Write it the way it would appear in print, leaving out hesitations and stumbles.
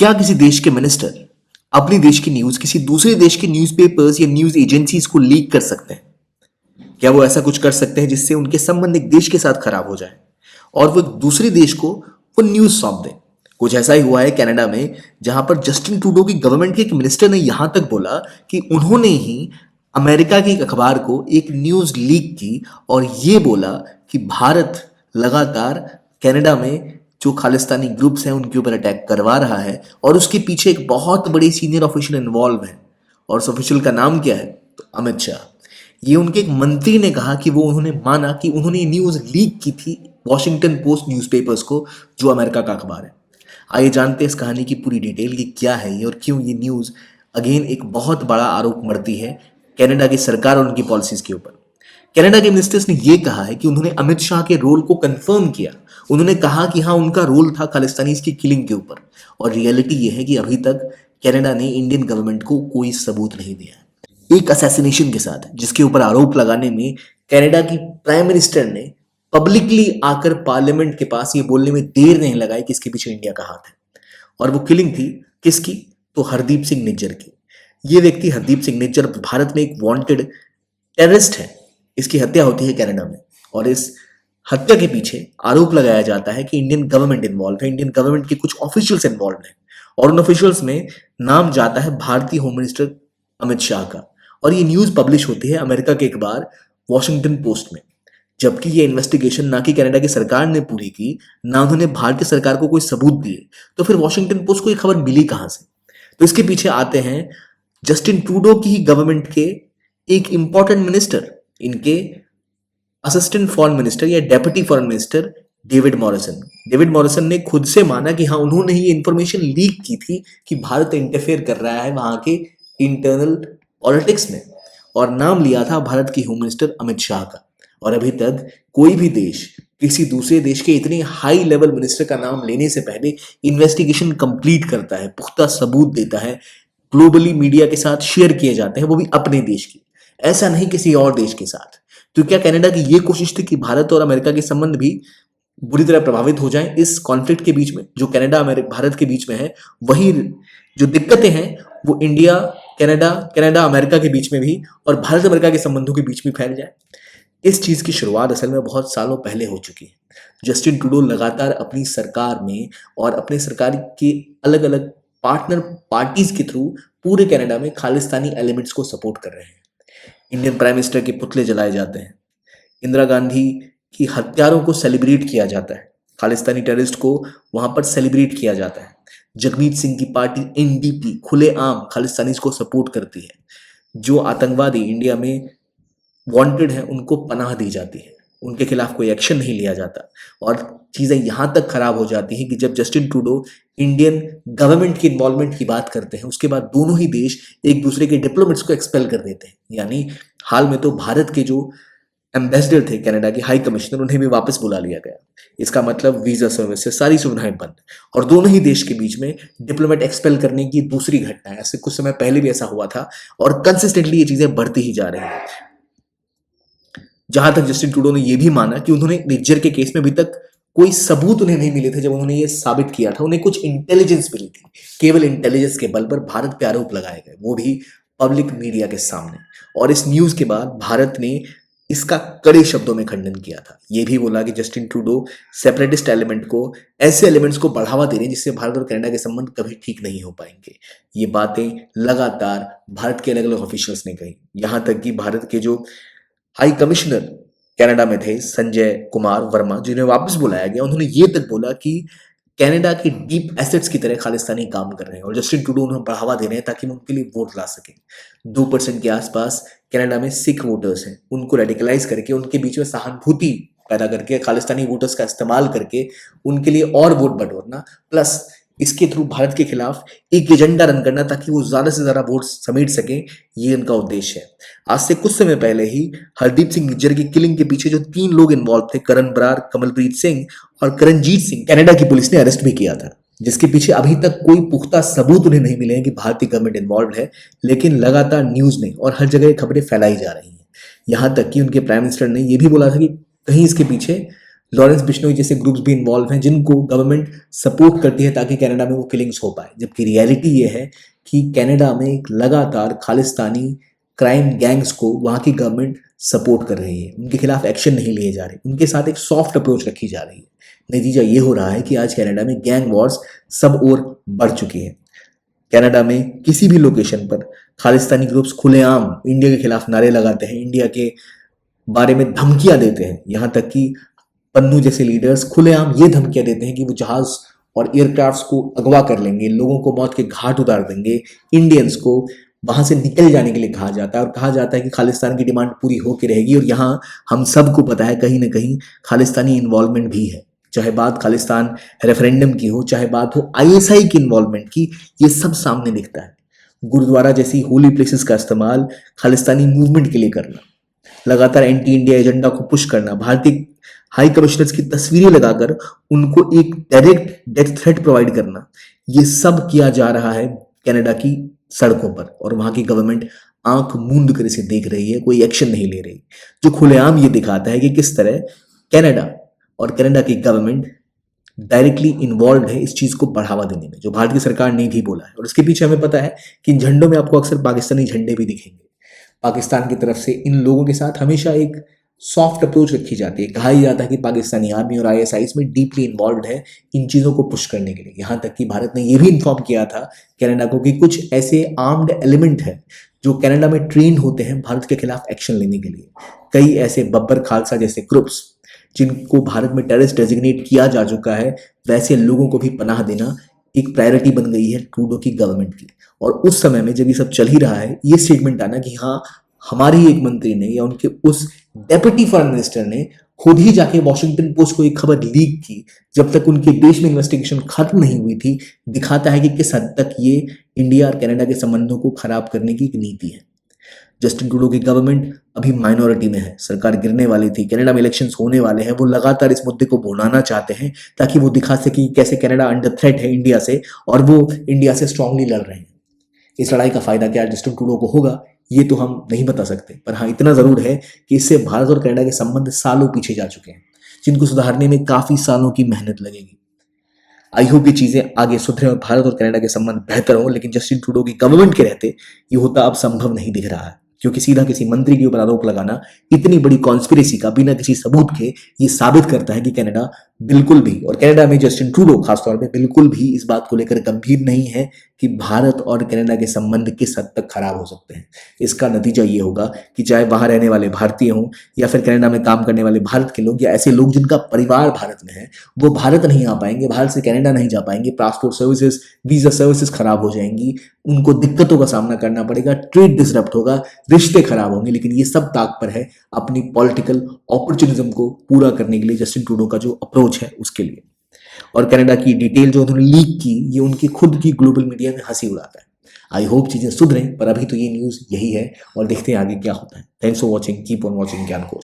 क्या किसी देश के मिनिस्टर अपने देश की न्यूज किसी दूसरे देश के न्यूज़पेपर्स या न्यूज एजेंसीज को लीक कर सकते हैं? क्या वो ऐसा कुछ कर सकते हैं जिससे उनके संबंध एक देश के साथ खराब हो जाए और वो एक दूसरे देश को वो न्यूज सौंप दे? कुछ ऐसा ही हुआ है कनाडा में, जहां पर जस्टिन ट्रूडो की गवर्नमेंट के एक मिनिस्टर ने यहां तक बोला कि उन्होंने ही अमेरिका के एक अखबार को एक न्यूज लीक की और ये बोला कि भारत लगातार कनाडा में जो खालिस्तानी ग्रुप्स हैं उनके ऊपर अटैक करवा रहा है और उसके पीछे एक बहुत बड़े सीनियर ऑफिशियल इन्वॉल्व है। और उस ऑफिशियल का नाम क्या है? तो अमित शाह। ये उनके एक मंत्री ने कहा कि वो उन्होंने माना कि उन्होंने न्यूज लीक की थी वॉशिंगटन पोस्ट न्यूज़पेपर्स को, जो अमेरिका का अखबार है। आइए जानते हैं इस कहानी की पूरी डिटेल कि क्या है ये और क्यों ये न्यूज अगेन एक बहुत बड़ा आरोप मढ़ती है कनाडा की सरकार और उनकी पॉलिसीज के ऊपर। कनाडा के मिनिस्टर्स ने ये कहा है कि उन्होंने अमित शाह के रोल को कंफर्म किया। उन्होंने कहा कि हाँ, उनका रोल था खालिस्तानीज की किलिंग के ऊपर। और रियलिटी ये है कि अभी तक कनाडा ने इंडियन गवर्नमेंट को कोई सबूत नहीं दिया है। एक असैसिनेशन के साथ जिसके ऊपर आरोप लगाने में कनाडा की प्राइम मिनिस्टर ने पब्लिकली आकर पार्लियामेंट के पास ये बोलने में देर नहीं लगाई कि इसके पीछे इंडिया का हाथ है। और वो किलिंग थी किसकी? तो हरदीप सिंह निज्जर की। ये व्यक्ति हरदीप सिंह निज्जर भारत में एक वांटेड टेररिस्ट है। इसकी हत्या होती है कनाडा में और इस हत्या के पीछे आरोप लगाया जाता है कि इंडियन गवर्नमेंट इन्वॉल्व है, इंडियन गवर्नमेंट के कुछ ऑफिशियल्स इन्वॉल्व हैं। और उन ऑफिशियल्स में नाम जाता है भारतीय होम मिनिस्टर अमित शाह का। और ये न्यूज पब्लिश होती है अमेरिका के अखबार वॉशिंगटन पोस्ट में। जबकि ये इन्वेस्टिगेशन ना कि कनाडा की सरकार ने पूरी की, ना उन्होंने भारतीय सरकार को कोई सबूत दिए, तो फिर वॉशिंगटन पोस्ट को ये खबर मिली कहां से? तो इसके पीछे आते हैं जस्टिन ट्रूडो की ही गवर्नमेंट के एक इंपॉर्टेंट मिनिस्टर, इनके असिस्टेंट फॉरेन मिनिस्टर या deputy foreign minister David Morrison. David Morrison ने खुद से माना कि हाँ, उन्होंने ही इंफॉर्मेशन लीक की थी कि भारत इंटरफेयर कर रहा है वहां के इंटरनल पॉलिटिक्स में, और नाम लिया था भारत की होम मिनिस्टर अमित शाह का। और अभी तक कोई भी देश किसी दूसरे देश के इतने हाई लेवल मिनिस्टर का नाम लेने से पहले इन्वेस्टिगेशन कंप्लीट करता है, पुख्ता सबूत देता है, ग्लोबली मीडिया के साथ शेयर किए जाते हैं, वो भी अपने देश की, ऐसा नहीं किसी और देश के साथ। तो क्या कनाडा की ये कोशिश थी कि भारत और अमेरिका के संबंध भी बुरी तरह प्रभावित हो जाएं इस कॉन्फ्लिक्ट के बीच में जो कनाडा भारत के बीच में है? वही जो दिक्कतें हैं वो इंडिया कनाडा, कनाडा अमेरिका के बीच में भी और भारत अमेरिका के संबंधों के बीच में फैल जाए। इस चीज की शुरुआत असल में बहुत सालों पहले हो चुकी है। जस्टिन ट्रूडो लगातार अपनी सरकार में और अपने सरकार के अलग अलग पार्टनर पार्टीज के थ्रू पूरे कनाडा में खालिस्तानी एलिमेंट्स को सपोर्ट कर रहे हैं। इंडियन प्राइम मिनिस्टर के पुतले जलाए जाते हैं, इंदिरा गांधी की हत्यारों को सेलिब्रेट किया जाता है, खालिस्तानी टेररिस्ट को वहां पर सेलिब्रेट किया जाता है। जगमीत सिंह की पार्टी एनडीपी खुलेआम खालिस्तानी को सपोर्ट करती है। जो आतंकवादी इंडिया में वांटेड है उनको पनाह दी जाती है, उनके खिलाफ कोई एक्शन नहीं लिया जाता। और चीजें यहां तक खराब हो जाती हैं कि जब जस्टिन ट्रूडो इंडियन गवर्नमेंट की इन्वॉल्वमेंट की बात करते हैं, उसके बाद दोनों ही देश एक दूसरे के डिप्लोमेट्स को एक्सपेल कर देते हैं। यानी हाल में तो भारत के जो एम्बेसडर थे कनाडा के हाई कमिश्नर, उन्हें भी वापस बुला लिया गया। इसका मतलब वीजा सर्विस से सारी सुविधाएं बंद। और दोनों ही देश के बीच में डिप्लोमेट एक्सपेल करने की दूसरी घटना है। ऐसे कुछ समय पहले भी ऐसा हुआ था और कंसिस्टेंटली ये चीजें बढ़ती ही जा रही हैं। जहां तक जस्टिन ट्रूडो ने यह भी माना कि उन्होंने निज्जर के केस में अभी तक कोई सबूत उन्हें नहीं मिले थे। जब उन्होंने ये साबित किया था, उन्हें कुछ इंटेलिजेंस मिली थी, केवल इंटेलिजेंस के बल पर भारत पे आरोप लगाए गए, वो भी पब्लिक मीडिया के सामने। और इस न्यूज के बाद भारत ने इसका कड़े शब्दों में खंडन किया था। यह भी बोला कि जस्टिन ट्रूडो सेपरेटिस्ट एलिमेंट को, ऐसे एलिमेंट्स को बढ़ावा दे रहे हैं जिससे भारत और कनाडा के संबंध कभी ठीक नहीं हो पाएंगे। ये बातें लगातार भारत के अलग अलग ऑफिशियल्स ने कही। यहां तक कि भारत के जो हाई कमिश्नर कनाडा में थे संजय कुमार वर्मा, जिन्हें वापस बुलाया गया, उन्होंने ये तक बोला कि कनाडा के डीप एसेट्स की तरह खालिस्तानी काम कर रहे हैं और जस्टिन ट्रूडो उन्हें बढ़ावा दे रहे हैं ताकि वो उनके लिए वोट ला सकें। 2% के आसपास कनाडा में सिख वोटर्स हैं, उनको रेडिकलाइज करके उनके बीच में सहानुभूति पैदा करके खालिस्तानी वोटर्स का इस्तेमाल करके उनके लिए और वोट बटोरना, प्लस इसके थ्रू भारत के खिलाफ एक एजेंडा रन करना ताकि वो ज्यादा से ज्यादा वोट समेट सके, ये उनका उद्देश्य है। आज से कुछ समय पहले ही हरदीप सिंह निज्जर की किलिंग के पीछे जो 3 लोग इन्वॉल्व थे, करण बरार, कमलप्रीत सिंह और करणजीत सिंह, कनाडा की पुलिस ने अरेस्ट भी किया था, जिसके पीछे अभी तक कोई पुख्ता सबूत उन्हें नहीं मिले हैं कि भारतीय गवर्नमेंट इन्वॉल्व है। लेकिन लगातार न्यूज में और हर जगह ये खबरें फैलाई जा रही हैं। यहां तक कि उनके प्राइम मिनिस्टर ने यह भी बोला था कि कहीं इसके पीछे लॉरेंस बिश्नोई जैसे ग्रुप्स भी इन्वॉल्व हैं जिनको गवर्नमेंट सपोर्ट करती है ताकि कनाडा में वो किलिंग्स हो पाए, जबकि रियलिटी ये है कि कनाडा में एक लगातार खालिस्तानी क्राइम गैंग्स को वहाँ की गवर्नमेंट सपोर्ट कर रही है, उनके खिलाफ एक्शन नहीं लिए जा रहे, उनके साथ एक सॉफ्ट अप्रोच रखी जा रही है। नतीजा ये हो रहा है कि आज कनाडा में गैंग वॉर्स सब ओर बढ़ चुकी है। कनाडा में किसी भी लोकेशन पर खालिस्तानी ग्रुप्स खुलेआम इंडिया के खिलाफ नारे लगाते हैं, इंडिया के बारे में धमकियां देते हैं, यहां तक कि पन्नू जैसे लीडर्स खुलेआम ये धमकियां देते हैं कि वो जहाज और एयरक्राफ्ट्स को अगवा कर लेंगे, लोगों को मौत के घाट उतार देंगे, इंडियंस को वहां से निकल जाने के लिए कहा जाता है और कहा जाता है कि खालिस्तान की डिमांड पूरी होकर रहेगी। और यहाँ हम सबको पता है कहीं ना कहीं खालिस्तानी इन्वॉल्वमेंट भी है, चाहे बात खालिस्तान रेफरेंडम की हो, चाहे बात हो आईएसआई की इन्वॉल्वमेंट की, ये सब सामने दिखता है। गुरुद्वारा जैसी होली प्लेसेस का इस्तेमाल खालिस्तानी मूवमेंट के लिए करना, लगातार एंटी इंडिया एजेंडा को पुश करना, भारतीय हाई कमिश्नर्स की तस्वीरें लगाकर उनको एक डायरेक्ट डेथ थ्रेट प्रोवाइड करना, ये सब किया जा रहा है कनाडा की सड़कों पर, और वहां की गवर्नमेंट आंख मूंद कर इसे देख रही है, कोई एक्शन नहीं ले रही, जो खुलेआम ये दिखाता है कि किस तरह कनाडा और कनाडा की गवर्नमेंट डायरेक्टली इन्वॉल्व है इस चीज को बढ़ावा देने में, जो भारतीय सरकार ने भी बोला है। और इसके पीछे हमें पता है कि इन झंडों में आपको अक्सर पाकिस्तानी झंडे भी दिखेंगे। पाकिस्तान की तरफ से इन लोगों के साथ हमेशा एक सॉफ्ट अप्रोच रखी जाती है, कहा ही जाता है कि पाकिस्तानी आर्मी और आईएसआई इसमें डीपली इन्वॉल्व है इन चीज़ों को पुश करने के लिए। यहाँ तक कि भारत ने यह भी इन्फॉर्म किया था कनाडा को कि कुछ ऐसे आर्म्ड एलिमेंट हैं जो कनाडा में ट्रेन होते हैं भारत के खिलाफ एक्शन लेने के लिए। कई ऐसे बब्बर खालसा जैसे ग्रुप्स जिनको भारत में टेररिस्ट डेजिग्नेट किया जा चुका है, वैसे लोगों को भी पनाह देना एक प्रायोरिटी बन गई है ट्रूडो की गवर्नमेंट की। और उस समय में जब ये सब चल ही रहा है, ये स्टेटमेंट आना कि हाँ हमारी एक मंत्री ने या उनके उस डेप्यूटी फॉरेन मिनिस्टर ने खुद ही जाके वॉशिंगटन पोस्ट को एक खबर लीक की जब तक उनके देश में इन्वेस्टिगेशन खत्म नहीं हुई थी, दिखाता है कि किस हद तक ये इंडिया और कनाडा के संबंधों को खराब करने की एक नीति है। जस्टिन ट्रूडो की गवर्नमेंट अभी माइनॉरिटी में है, सरकार गिरने वाली थी, कनाडा में इलेक्शंस होने वाले हैं, वो लगातार इस मुद्दे को भुनाना चाहते हैं ताकि वो दिखा सके कि कैसे कनाडा अंडर थ्रेट है इंडिया से और वो इंडिया से स्ट्रांगली लड़ रहे हैं। इस लड़ाई का फायदा क्या जस्टिन ट्रूडो को होगा ये तो हम नहीं बता सकते, पर हाँ इतना जरूर है कि इससे भारत और कनाडा के संबंध सालों पीछे जा चुके हैं, जिनको सुधारने में काफी सालों की मेहनत लगेगी। आई होप ये चीजें आगे सुधरे और भारत और कनाडा के संबंध बेहतर हो, लेकिन जस्टिन ट्रूडो की गवर्नमेंट के रहते ये होता अब संभव नहीं दिख रहा है, क्योंकि सीधा किसी मंत्री के ऊपर आरोप लगाना इतनी बड़ी कॉन्स्पिरेसी का बिना किसी सबूत के ये साबित करता है कि कनाडा बिल्कुल भी, और कनाडा में जस्टिन ट्रूडो खासतौर पे बिल्कुल भी इस बात को लेकर गंभीर नहीं है कि भारत और कनाडा के संबंध किस हद तक खराब हो सकते हैं। इसका नतीजा ये होगा कि चाहे वहां रहने वाले भारतीय हों या फिर कनाडा में काम करने वाले भारत के लोग या ऐसे लोग जिनका परिवार भारत में है, वो भारत नहीं आ पाएंगे, भारत से कनाडा नहीं जा पाएंगे, पासपोर्ट सर्विसेज वीजा सर्विसेज खराब हो जाएंगी, उनको दिक्कतों का सामना करना पड़ेगा, ट्रेड डिसरप्ट होगा, रिश्ते खराब होंगे। लेकिन ये सब ताक पर है अपनी पॉलिटिकल अपॉर्चुनिज्म को पूरा करने के लिए जस्टिन ट्रूडो का जो अप्रोच है उसके लिए। और कनाडा की डिटेल जो उन्होंने लीक की ये उनकी खुद की ग्लोबल मीडिया में हंसी उड़ाता है। आई होप चीजें सुधरें, पर अभी तो ये न्यूज यही है और देखते हैं आगे क्या होता है। Thanks for watching, keep on watching ज्ञान कोश।